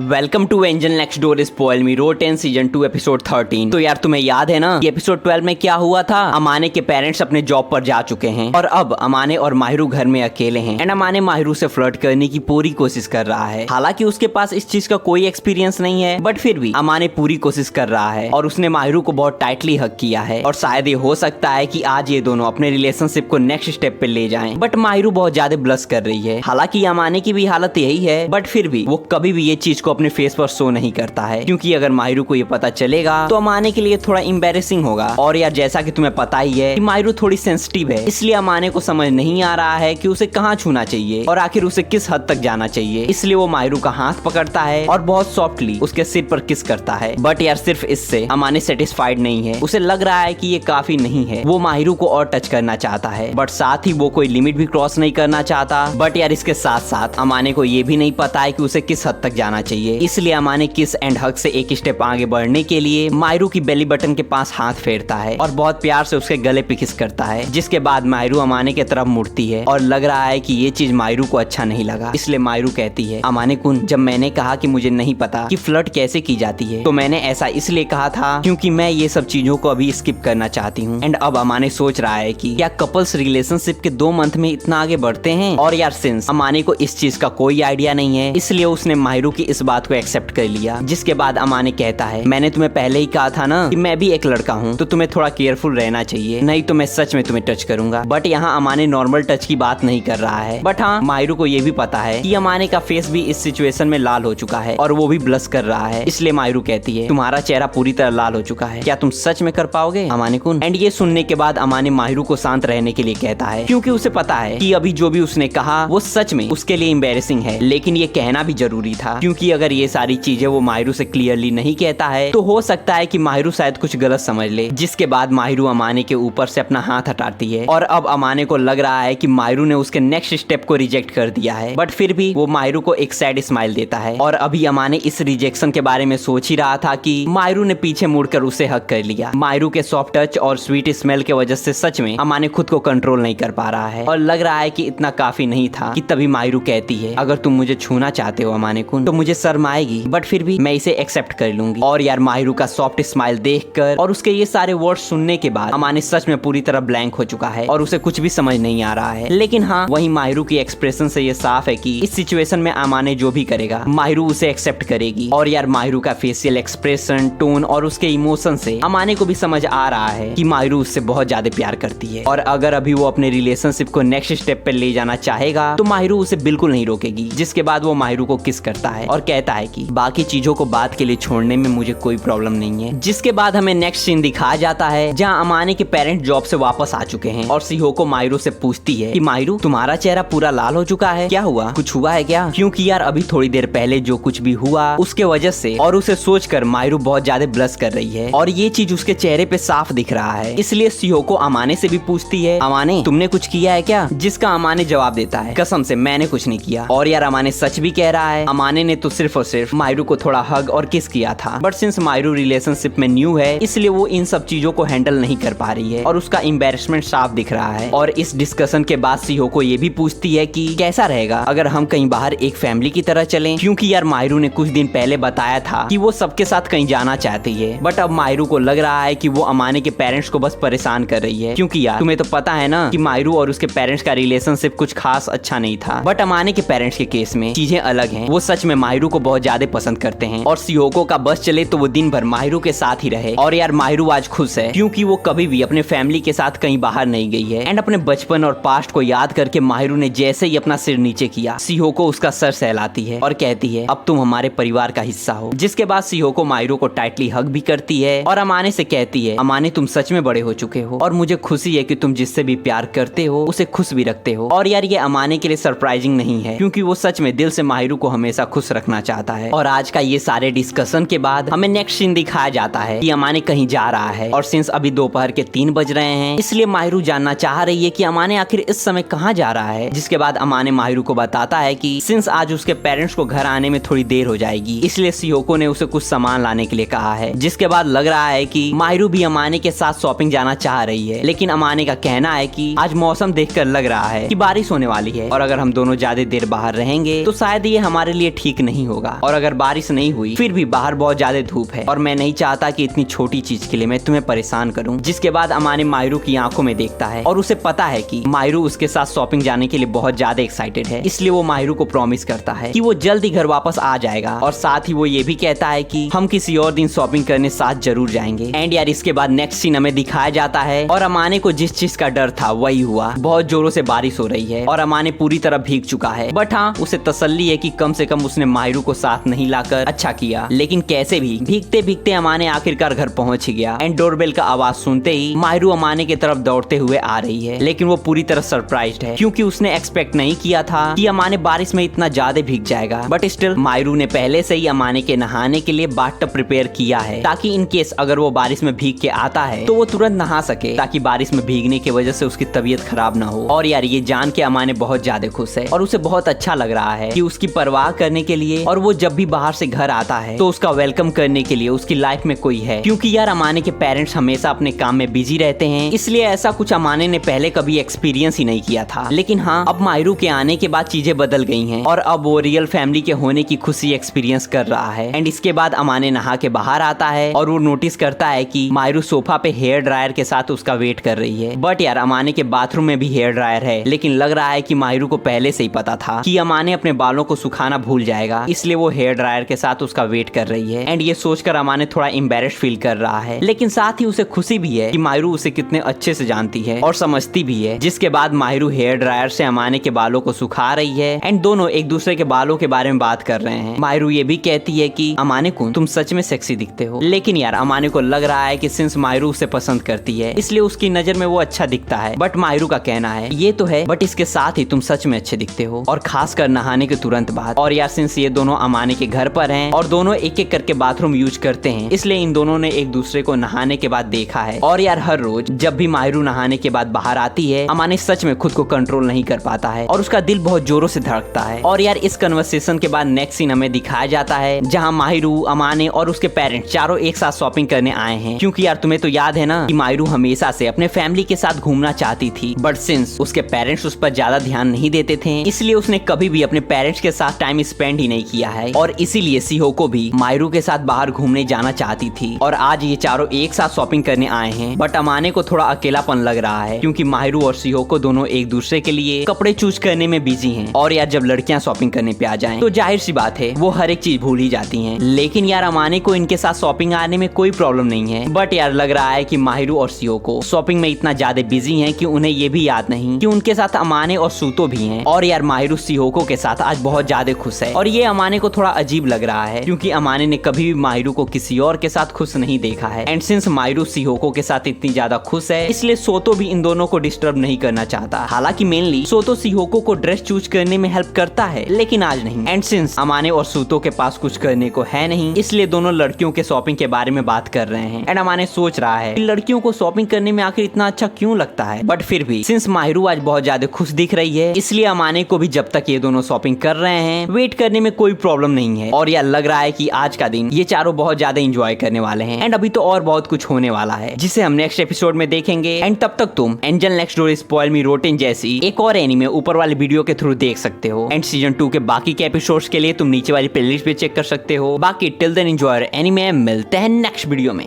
Welcome to angel next door spoil me रो 10 season 2 episode 13। तो यार तुम्हें याद है ना कि एपिसोड 12 में क्या हुआ था। अमाने के पेरेंट्स अपने जॉब पर जा चुके हैं और अब अमाने और माहिरू घर में अकेले हैं एंड अमाने माहिरू से फ्लर्ट करने की पूरी कोशिश कर रहा है। हालांकि उसके पास इस चीज का कोई एक्सपीरियंस नहीं है, बट फिर भी अमाने पूरी कोशिश कर रहा है और उसने माहिरू को बहुत टाइटली हक किया है और शायद ये हो सकता है कि आज ये दोनों अपने रिलेशनशिप को नेक्स्ट स्टेप पे ले जाएं। बट माहिरू बहुत ज्यादा ब्लश कर रही है। हालांकि अमाने की भी हालत यही है, बट फिर भी वो कभी भी ये चीज को अपने फेस पर शो नहीं करता है, क्योंकि अगर माहिरू को ये पता चलेगा तो अमाने के लिए थोड़ा एम्बैरेसिंग होगा। और यार जैसा कि तुम्हें पता ही है कि माहिरू थोड़ी सेंसिटिव है, इसलिए अमाने को समझ नहीं आ रहा है कि उसे कहाँ छूना चाहिए और आखिर उसे किस हद तक जाना चाहिए। इसलिए वो माहिरू का हाथ पकड़ता है और बहुत सॉफ्टली उसके सिर पर किस करता है। बट यार सिर्फ इससे अमाने सेटिस्फाइड नहीं है। उसे लग रहा है कि ये काफी नहीं है। वो माहिरू को और टच करना चाहता है, बट साथ ही वो कोई लिमिट भी क्रॉस नहीं करना चाहता। बट यार इसके साथ साथ अमाने को ये भी नहीं पता है कि उसे किस हद तक जाना चाहिए। इसलिए अमाने किस एंड हग से एक स्टेप आगे बढ़ने के लिए माहिरू की बेली बटन के पास हाथ फेरता है और बहुत प्यार से उसके गले पे किस करता है। जिसके बाद माहिरू अमाने की तरफ मुड़ती है और लग रहा है कि ये चीज माहिरू को अच्छा नहीं लगा। इसलिए माहिरू कहती है, अमाने कुन, जब मैंने कहा कि मुझे नहीं पता कि फ्लर्ट कैसे की जाती है, तो मैंने ऐसा इसलिए कहा था क्योंकि मैं ये सब चीजों को अभी स्किप करना चाहती हूँ। एंड अब अमाने सोच रहा है कि क्या कपल्स रिलेशनशिप के 2 मंथ में इतना आगे बढ़ते हैं। और यार सिंस अमाने को इस चीज का कोई आइडिया नहीं है, इसलिए उसने माहिरू की इस बात को एक्सेप्ट कर लिया। जिसके बाद अमाने कहता है, मैंने तुम्हें पहले ही कहा था ना कि मैं भी एक लड़का हूँ, तो तुम्हें थोड़ा केयरफुल रहना चाहिए, नहीं तो मैं सच में तुम्हें टच करूंगा। बट यहाँ अमाने नॉर्मल टच की बात नहीं कर रहा है। बट हाँ, माहिरू को ये भी पता है कि अमाने का फेस भी इस सिचुएशन में लाल हो चुका है और वो भी ब्लश कर रहा है। इसलिए माहिरू कहती है, तुम्हारा चेहरा पूरी तरह लाल हो चुका है, क्या तुम सच में कर पाओगे अमाने कुन। एंड ये सुनने के बाद अमाने माहिरू को शांत रहने के लिए कहता है, क्योंकि उसे पता है कि अभी जो भी उसने कहा वो सच में उसके लिए एम्बैरेसिंग है, लेकिन ये कहना भी जरूरी था, क्योंकि अगर ये सारी चीजें वो माहिरू से क्लियरली नहीं कहता है तो हो सकता है कि माहिरू शायद कुछ गलत समझ ले। जिसके बाद माहिरू अमाने के ऊपर से अपना हाथ हटाती है और अब अमाने को लग रहा है कि माहिरू ने उसके नेक्स्ट स्टेप को रिजेक्ट कर दिया है। बट फिर भी वो माहिरू को एक सैड स्माइल देता है और अभी अमाने इस रिजेक्शन के बारे में सोच ही रहा था कि माहिरू ने पीछे मुड़कर उसे हक कर लिया। माहिरू के सॉफ्ट टच और स्वीट स्मेल के वजह से सच में अमाने खुद को कंट्रोल नहीं कर पा रहा है और लग रहा है कि इतना काफी नहीं था कि तभी माहिरू कहती है, अगर तुम मुझे छूना चाहते हो अमाने कुन तो मुझे शर्म आएगी, बट फिर भी मैं इसे एक्सेप्ट कर लूंगी। और यार माहिरू का सॉफ्ट स्माइल देखकर और उसके ये सारे वर्ड्स सुनने के बाद अमाने सच में पूरी तरह ब्लैंक हो चुका है और उसे कुछ भी समझ नहीं आ रहा है। लेकिन हाँ, वहीं माहिरू की एक्सप्रेशन से ये साफ है कि इस सिचुएशन में अमाने जो भी करेगा माहिरू उसे एक्सेप्ट करेगी। और यार माहिरू का फेशियल एक्सप्रेशन, टोन और उसके इमोशन से अमाने को भी समझ आ रहा है कि माहिरू उससे बहुत ज्यादा प्यार करती है और अगर अभी वो अपने रिलेशनशिप को नेक्स्ट स्टेप पे ले जाना चाहेगा तो माहिरू उसे बिल्कुल नहीं रोकेगी। जिसके बाद वो माहिरू को किस करता है और कहता है कि बाकी चीजों को बात के लिए छोड़ने में मुझे कोई प्रॉब्लम नहीं है। जिसके बाद हमें नेक्स्ट सीन दिखाया जाता है जहां अमाने के पेरेंट जॉब से वापस आ चुके हैं और सिहोको माहिरू से पूछती है कि माहिरू, तुम्हारा चेहरा पूरा लाल हो चुका है, क्या हुआ, कुछ हुआ है क्या। क्योंकि यार अभी थोड़ी देर पहले जो कुछ भी हुआ उसके वजह से और उसे सोचकर माहिरू बहुत ज्यादा ब्लश कर रही है और ये चीज उसके चेहरे पे साफ दिख रहा है। इसलिए सिहोको अमाने से भी पूछती है, अमाने तुमने कुछ किया है क्या। जिसका अमाने जवाब देता है, कसम से मैंने कुछ नहीं किया। और यार अमाने सच भी कह रहा है। अमाने ने तो सिर्फ और सिर्फ माहिरू को थोड़ा हग और किस किया था, बट सिंस माहिरू रिलेशनशिप में न्यू है इसलिए वो इन सब चीजों को हैंडल नहीं कर पा रही है और उसका एम्बैरेसमेंट साफ दिख रहा है। और इस डिस्कशन के बाद सिहोको ये भी पूछती है कि कैसा रहेगा अगर हम कहीं बाहर एक फैमिली की तरह चलें, क्योंकि यार माहिरू ने कुछ दिन पहले बताया था कि वो सबके साथ कहीं जाना चाहती है। बट अब माहिरू को लग रहा है कि वो अमाने के पेरेंट्स को बस परेशान कर रही है, क्योंकि यार तुम्हें तो पता है ना कि माहिरू और उसके पेरेंट्स का रिलेशनशिप कुछ खास अच्छा नहीं था। बट अमाने के पेरेंट्स के केस में चीजें अलग हैं। वो सच में माहिरू को बहुत ज्यादा पसंद करते हैं और सिहोको का बस चले तो वो दिन भर माहिरू के साथ ही रहे। और यार माहिरू आज खुश है क्योंकि वो कभी भी अपने फैमिली के साथ कहीं बाहर नहीं गई है। एंड अपने बचपन और पास्ट को याद करके माहिरू ने जैसे ही अपना सिर नीचे किया, सिहोको उसका सर सहलाती है और कहती है, अब तुम हमारे परिवार का हिस्सा हो। जिसके बाद सिहोको माहिरू को टाइटली हग भी करती है और अमाने से कहती है, अमाने तुम सच में बड़े हो चुके हो और मुझे खुशी है कि तुम जिससे भी प्यार करते हो उसे खुश भी रखते हो। और यार ये अमाने के लिए सरप्राइजिंग नहीं है, क्योंकि वो सच में दिल से माहिरू को हमेशा खुश रखना चाहता है। और आज का ये सारे डिस्कशन के बाद हमें नेक्स्ट सीन दिखाया जाता है कि अमाने कहीं जा रहा है और सिंस अभी दोपहर के 3 बज रहे हैं इसलिए माहिरू जानना चाह रही है कि अमाने आखिर इस समय कहाँ जा रहा है। जिसके बाद अमाने माहिरू को बताता है कि सिंस आज उसके पेरेंट्स को घर आने में थोड़ी देर हो जाएगी इसलिए सिहोको ने उसे कुछ सामान लाने के लिए कहा है। जिसके बाद लग रहा है कि माहिरू भी अमाने के साथ शॉपिंग जाना चाह रही है, लेकिन अमाने का कहना है कि आज मौसम देखकर लग रहा है कि बारिश होने वाली है और अगर हम दोनों ज्यादा देर बाहर रहेंगे तो शायद ये हमारे लिए ठीक नहीं होगा। और अगर बारिश नहीं हुई फिर भी बाहर बहुत ज्यादा धूप है और मैं नहीं चाहता कि इतनी छोटी चीज के लिए मैं तुम्हें परेशान करूं। जिसके बाद अमाने माहिरू की आंखों में देखता है और उसे पता है कि माहिरू उसके साथ शॉपिंग जाने के लिए बहुत ज्यादा एक्साइटेड है। इसलिए वो माहिरू को प्रॉमिस करता है कि वो जल्द ही घर वापस आ जाएगा और साथ ही वो ये भी कहता है कि हम किसी और दिन शॉपिंग करने साथ जरूर जाएंगे। एंड यार इसके बाद नेक्स्ट सीन हमें दिखाया जाता है और अमाने को जिस चीज का डर था वही हुआ। बहुत जोरों से बारिश हो रही है और अमाने पूरी तरह भीग चुका है। बट हाँ, उसे तसल्ली है कि कम से कम उसने माहिरू को साथ नहीं लाकर अच्छा किया। लेकिन कैसे भी भीगते भीगते अमाने आखिरकार घर पहुंच ही गया। एंड डोरबेल का आवाज सुनते ही माहिरू अमाने की तरफ दौड़ते हुए आ रही है। लेकिन वो पूरी तरह सरप्राइज्ड है क्योंकि उसने एक्सपेक्ट नहीं किया था कि अमाने बारिश में इतना ज्यादा भीग जाएगा। बट स्टिल माहिरू ने पहले से ही अमाने के नहाने के लिए बाथटब प्रिपेयर किया है ताकि इन केस अगर वो बारिश में भीग के आता है तो वो तुरंत नहा सके, ताकि बारिश में भीगने की वजह से उसकी तबीयत खराब ना हो। और यार ये जान के अमाने बहुत ज्यादा खुश है और उसे बहुत अच्छा लग रहा है कि उसकी परवाह करने के लिए और वो जब भी बाहर से घर आता है तो उसका वेलकम करने के लिए उसकी लाइफ में कोई है। क्योंकि यार अमाने के पेरेंट्स हमेशा अपने काम में बिजी रहते हैं, इसलिए ऐसा कुछ अमाने ने पहले कभी एक्सपीरियंस ही नहीं किया था। लेकिन हाँ, अब माहिरू के आने के बाद चीजें बदल गई हैं और अब वो रियल फैमिली के होने की खुशी एक्सपीरियंस कर रहा है। एंड इसके बाद अमाने नहा के बाहर आता है और वो नोटिस करता है कि माहिरू सोफा पे हेयर ड्रायर के साथ उसका वेट कर रही है। बट यार अमाने के बाथरूम में भी हेयर ड्रायर है, लेकिन लग रहा है कि माहिरू को पहले से ही पता था कि अमाने अपने बालों को सुखाना भूल जाएगा, इसलिए वो हेयर ड्रायर के साथ उसका वेट कर रही है। एंड ये सोचकर अमाने थोड़ा एम्बेरस फील कर रहा है, लेकिन साथ ही उसे खुशी भी है कि माहिरू उसे कितने अच्छे से जानती है और समझती भी है। जिसके बाद माहिरू हेयर ड्रायर से अमाने के बालों को सुखा रही है एंड दोनों एक दूसरे के बालों के बारे में बात कर रहे हैं। माहिरू ये भी कहती है कि अमाने को तुम सच में सेक्सी दिखते हो। लेकिन यार अमाने को लग रहा है कि सिंस माहिरू उसे पसंद करती है इसलिए उसकी नजर में वो अच्छा दिखता है। बट माहिरू का कहना है ये तो है, बट इसके साथ ही तुम सच में अच्छे दिखते हो, और खासकर नहाने के तुरंत बाद। और यार सिंस ये दोनों अमाने के घर पर हैं और दोनों एक एक करके बाथरूम यूज करते हैं, इसलिए इन दोनों ने एक दूसरे को नहाने के बाद देखा है। और यार हर रोज जब भी माहिरू नहाने के बाद बाहर आती है, अमाने सच में खुद को कंट्रोल नहीं कर पाता है और उसका दिल बहुत जोरों से धड़कता है। और यार इस कन्वर्सेशन के बाद नेक्स्ट सीन हमें दिखाया जाता है जहाँ माहिरू, अमाने और उसके पेरेंट्स चारों एक साथ शॉपिंग करने आए हैं। क्योंकि यार तुम्हें तो याद है ना कि माहिरू हमेशा से अपने फैमिली के साथ घूमना चाहती थी, बट सिंस उसके पेरेंट्स उस पर ज्यादा ध्यान नहीं देते थे इसलिए उसने कभी भी अपने पेरेंट्स के साथ टाइम स्पेंड ही नहीं किया है। और इसीलिए सिहोको भी माहिरू के साथ बाहर घूमने जाना चाहती थी और आज ये चारों एक साथ शॉपिंग करने आए हैं। बट अमाने को थोड़ा अकेलापन लग रहा है क्योंकि माहिरू और सिहोको दोनों एक दूसरे के लिए कपड़े चूज करने में बिजी हैं। और यार जब लड़कियां शॉपिंग करने पे आ जाएं तो जाहिर सी बात है वो हर एक चीज भूल ही जाती हैं। लेकिन यार अमाने को इनके साथ शॉपिंग आने में कोई प्रॉब्लम नहीं है। बट यार लग रहा है कि माहिरू और सिहोको शॉपिंग में इतना ज्यादा बिजी हैं कि उन्हें ये भी याद नहीं कि उनके साथ अमाने और सूतो भी हैं। और यार माहिरू सिहोको के साथ आज बहुत ज्यादा खुश है और ये अमाने को थोड़ा अजीब लग रहा है क्योंकि अमाने ने कभी भी माहिरू को किसी और के साथ खुश नहीं देखा है। एंड सिंस माहिरू सिहोको के साथ इतनी ज्यादा खुश है इसलिए सोतो भी इन दोनों को डिस्टर्ब नहीं करना चाहता। हालांकि मेनली सोतो सिहोको को ड्रेस चूज करने में हेल्प करता है, लेकिन आज नहीं। एंड सिंस अमाने और सूतो के पास कुछ करने को है नहीं इसलिए दोनों लड़कियों के शॉपिंग के बारे में बात कर रहे हैं। एंड अमाने सोच रहा है कि लड़कियों को शॉपिंग करने में आखिर इतना अच्छा क्यों लगता है। बट फिर भी सिंस माहिरू आज बहुत ज्यादा खुश दिख रही है इसलिए अमाने को भी जब तक ये दोनों शॉपिंग कर रहे हैं वेट करने में कोई प्रॉब्लम नहीं है। और यार लग रहा है कि आज का दिन ये चारों बहुत ज्यादा एंजॉय करने वाले हैं। एंड अभी तो और बहुत कुछ होने वाला है जिसे हम नेक्स्ट एपिसोड में देखेंगे। एंड तब तक तुम एंजल नेक्स्ट डोर स्पॉइल मी रोटेन जैसी एक और एनीमे ऊपर वाली वीडियो के थ्रू देख सकते हो। एंड सीजन 2 के बाकी के एपिसोड्स के लिए तुम नीचे वाली प्लेलिस्ट पे चेक कर सकते हो। बाकी टिल देन एंजॉय एनीमे, मिलते हैं नेक्स्ट वीडियो में।